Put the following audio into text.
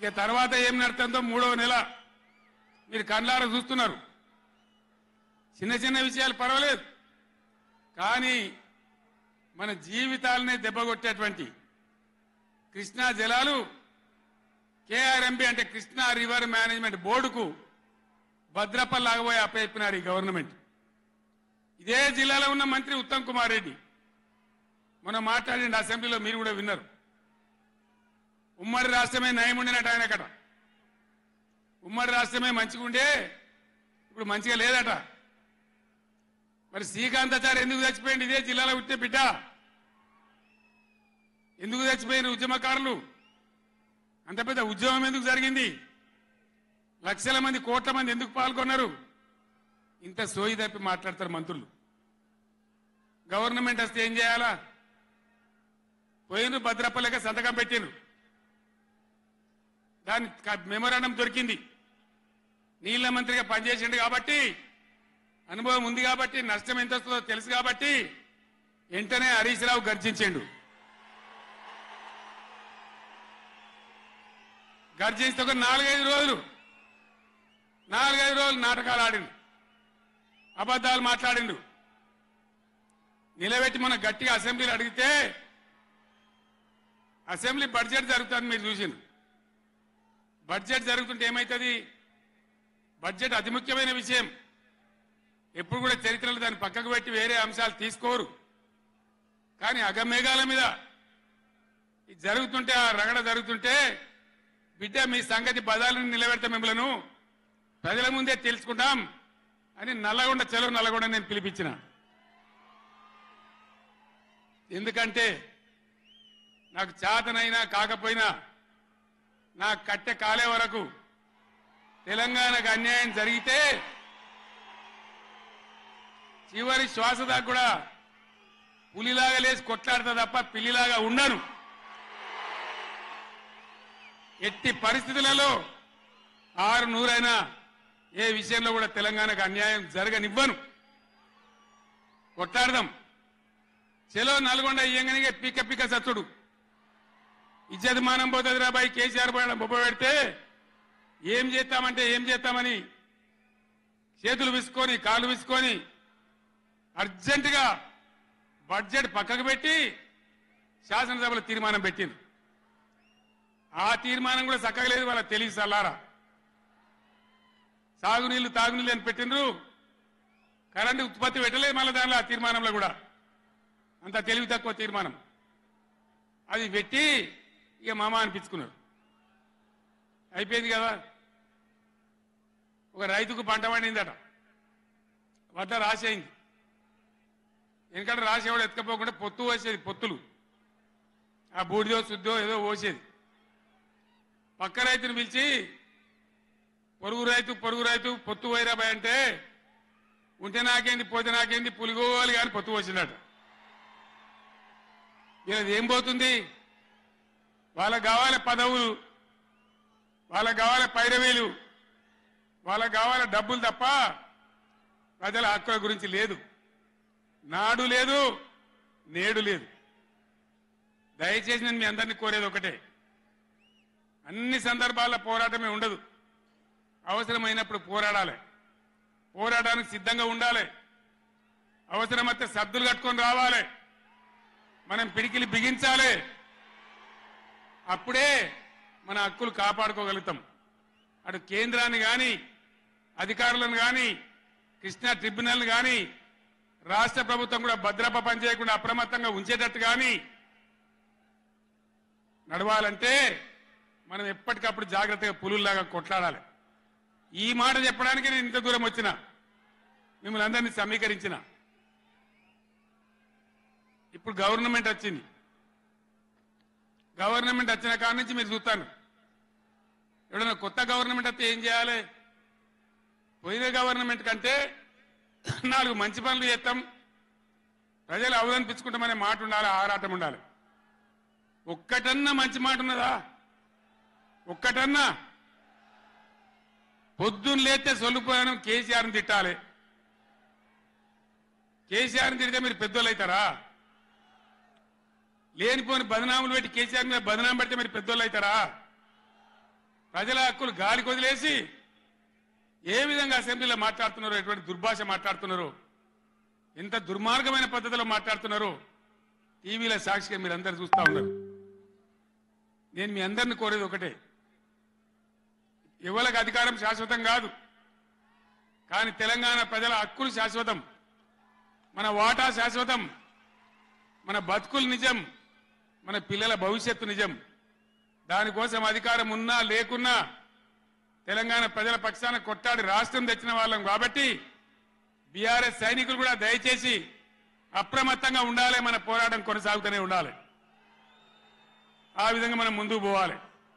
ఇక తర్వాత ఏం నడుతుందో 3వ నెల మీరు కళ్ళారా చూస్తున్నారు. చిన్న చిన్న విషయాలు పర్వాలేదు, కానీ మన జీవితాలనే దెబ్బకొట్టేటువంటి కృష్ణా జలాలు కేఆర్ఎంబి అంటే కృష్ణా రివర్ మేనేజ్మెంట్ బోర్డుకు భద్రపల్లాగబోయి అప్పచెప్పినారు ఈ గవర్నమెంట్. ఇదే జిల్లాలో ఉన్న మంత్రి ఉత్తమ్ కుమార్ రెడ్డి మొన్న మాట్లాడిన అసెంబ్లీలో మీరు కూడా విన్నారు. ఉమ్మడి రాష్ట్రమే నయం ఉండినట్టు ఆయన అక్కడ. ఉమ్మడి రాష్ట్రమే మంచిగా ఉండే ఇప్పుడు మంచిగా లేదట. మరి శ్రీకాంతాచారి ఎందుకు చచ్చిపోయింది? ఇదే జిల్లాలో పుట్టిన బిడ్డ. ఎందుకు చచ్చిపోయిన ఉద్యమకారులు? అంత పెద్ద ఉద్యమం ఎందుకు జరిగింది? లక్షల మంది కోట్ల మంది ఎందుకు పాల్గొన్నారు? ఇంత సోయి తప్పి మాట్లాడతారు మంత్రులు. గవర్నమెంట్ వస్తే ఏం చేయాలా? పోయిన భద్రపల్లెక సంతకం పెట్టిండ్రు, దాని మెమోరాండం దొరికింది. నీళ్ల మంత్రిగా పనిచేసిండు కాబట్టి, అనుభవం ఉంది కాబట్టి, నష్టం ఎంత వస్తుందో తెలుసు కాబట్టి వెంటనే హరీష్ రావు గర్జించిండు. గర్జిస్తే ఒక 4-5 రోజులు నాటకాలు ఆడిండు, అబద్ధాలు మాట్లాడిండు. నిలబెట్టి మన గట్టిగా అసెంబ్లీలో అడిగితే అసెంబ్లీ బడ్జెట్ జరుగుతుంది, మీరు చూసిండు. బడ్జెట్ జరుగుతుంటే ఏమవుతుంది? బడ్జెట్ అతి ముఖ్యమైన విషయం. ఎప్పుడు కూడా చరిత్రలో దాన్ని పక్కకు పెట్టి వేరే అంశాలు తీసుకోరు. కానీ అగమేఘాల మీద ఇది జరుగుతుంటే, ఆ రగడ జరుగుతుంటే, బిడ్డ మీ సంగతి బదాలను నిలబెడతా, మిమ్మలను ప్రజల ముందే తెలుసుకుంటాం అని నల్లగొండ చలో నల్లగొండ నేను పిలిపించిన. ఎందుకంటే నాకు చేతనైనా కాకపోయినా నా కట్టె కాలే వరకు తెలంగాణకు అన్యాయం జరిగితే చివరి శ్వాస దాకా కూడా పులిలాగా లేచి కొట్లాడతా తప్ప పిల్లిలాగా ఉండను. ఎట్టి పరిస్థితులలో 600 ఏ విషయంలో కూడా తెలంగాణకు అన్యాయం జరగనివ్వను. కొట్లాడదాం. చెలో నల్గొండ ఇయ్యంగానే పిక్క పిక్క సచ్చుడు ఇజ్జత్ మానం పోతుంది రాబాయి. కేసీఆర్ బొబ్బ పెడితే ఏం చేస్తామంటే ఏం చేస్తామని చేతులు విసుకొని కాళ్ళు విసుకొని అర్జెంటుగా బడ్జెట్ పక్కకు పెట్టి శాసనసభలో తీర్మానం పెట్టింది. ఆ తీర్మానం కూడా చక్కగా లేదు. వాళ్ళ తెలివి సల్లారా. సాగునీళ్లు తాగునీళ్ళు అని పెట్టిండ్రు, కరెంటు ఉత్పత్తి పెట్టలేదు మళ్ళీ దానిలో. ఆ తీర్మానంలో కూడా అంత తెలివి తక్కువ తీర్మానం. అది పెట్టి ఇక మామ అనిపించుకున్నారు. అయిపోయింది కదా. ఒక రైతుకు పంట పండిందట, వడ్ల రాసి అయింది. ఎందుకంటే రాసి ఎవడు ఎత్తుకపోకుండా పొత్తు పోసేది, పొత్తులు ఆ బూడిదో శుద్ధో ఏదో పోసేది. పక్క రైతుని పిలిచి పొరుగు రైతు పొత్తు పోయిరాబాయ్ అంటే, ఉంటే నాకేంది పోతే నాకేంది పులిగోవాలి కానీ పొత్తు పోసిందట. వీళ్ళది ఏం పోతుంది? వాళ్ళకు కావాలి పదవులు, వాళ్ళకు కావాలి పైరవీలు, వాళ్ళకు కావాలి డబ్బులు తప్ప ప్రజల హక్కుల గురించి లేదు. నాడు లేదు, నేడు లేదు. దయచేసి నేను మీ అందరినీ కోరేది ఒకటే, అన్ని సందర్భాల్లో పోరాటమే ఉండదు. అవసరమైనప్పుడు పోరాడాలి, పోరాటానికి సిద్ధంగా ఉండాలి. అవసరమైతే సద్దులు కట్టుకొని రావాలి, మనం పిడికిలి బిగించాలి. అప్పుడే మన హక్కులు కాపాడుకోగలుగుతాం. అటు కేంద్రాన్ని కానీ, అధికారులను కానీ, కృష్ణా ట్రిబ్యునల్ కానీ, రాష్ట్ర ప్రభుత్వం కూడా భద్రప పనిచేయకుండా అప్రమత్తంగా ఉంచేటట్టు కానీ నడవాలంటే మనం ఎప్పటికప్పుడు జాగ్రత్తగా పులుల్లాగా కొట్లాడాలి. ఈ మాట చెప్పడానికి నేను ఇంత దూరం వచ్చిన, మిమ్మల్ని అందరినీ సమీకరించిన. ఇప్పుడు గవర్నమెంట్ వచ్చింది. గవర్నమెంట్ వచ్చిన కాడి నుంచి మీరు చూస్తాను, ఎవడన్నా కొత్త గవర్నమెంట్ వస్తే ఏం చేయాలి? పోయిన గవర్నమెంట్ కంటే 4 మంచి పనులు చేస్తాం, ప్రజలు అవలంబించుకుంటామనే మాట ఉండాలి, ఆరాటం ఉండాలి. ఒక్కటన్నా మంచి మాట ఉన్నదా? ఒక్కటన్నా? పొద్దున్న లేస్తే సొల్లుపోయాను కేసీఆర్ని తిట్టాలి. కేసీఆర్ని తిడితే మీరు పెద్దోళ్ళు అవుతారా? లేనిపోని బదనాములు పెట్టి కేసీఆర్ మీద బదనాం పెడితే మీరు పెద్దోళ్ళు అవుతారా? ప్రజల హక్కులు గాలికి వదిలేసి ఏ విధంగా అసెంబ్లీలో మాట్లాడుతున్నారో, ఎటువంటి దుర్భాష మాట్లాడుతున్నారో, ఎంత దుర్మార్గమైన పద్ధతిలో మాట్లాడుతున్నారో టీవీల సాక్షిగా మీరందరూ చూస్తా ఉన్నారు. నేను మీ అందరిని కోరేది ఒకటే, ఎవరికి అధికారం శాశ్వతం కాదు, కానీ తెలంగాణ ప్రజల హక్కులు శాశ్వతం, మన వాటా శాశ్వతం, మన బతుకులు నిజం, మన పిల్లల భవిష్యత్తు నిజం. దానికోసం అధికారం ఉన్నా లేకున్నా తెలంగాణ ప్రజల పక్షాన కొట్టాడి రాష్ట్రం తెచ్చిన వాళ్ళం కాబట్టి బీఆర్ఎస్ సైనికులు కూడా దయచేసి అప్రమత్తంగా ఉండాలి. మన పోరాటం కొనసాగుతూనే ఉండాలి. ఆ విధంగా మనం ముందుకు పోవాలి.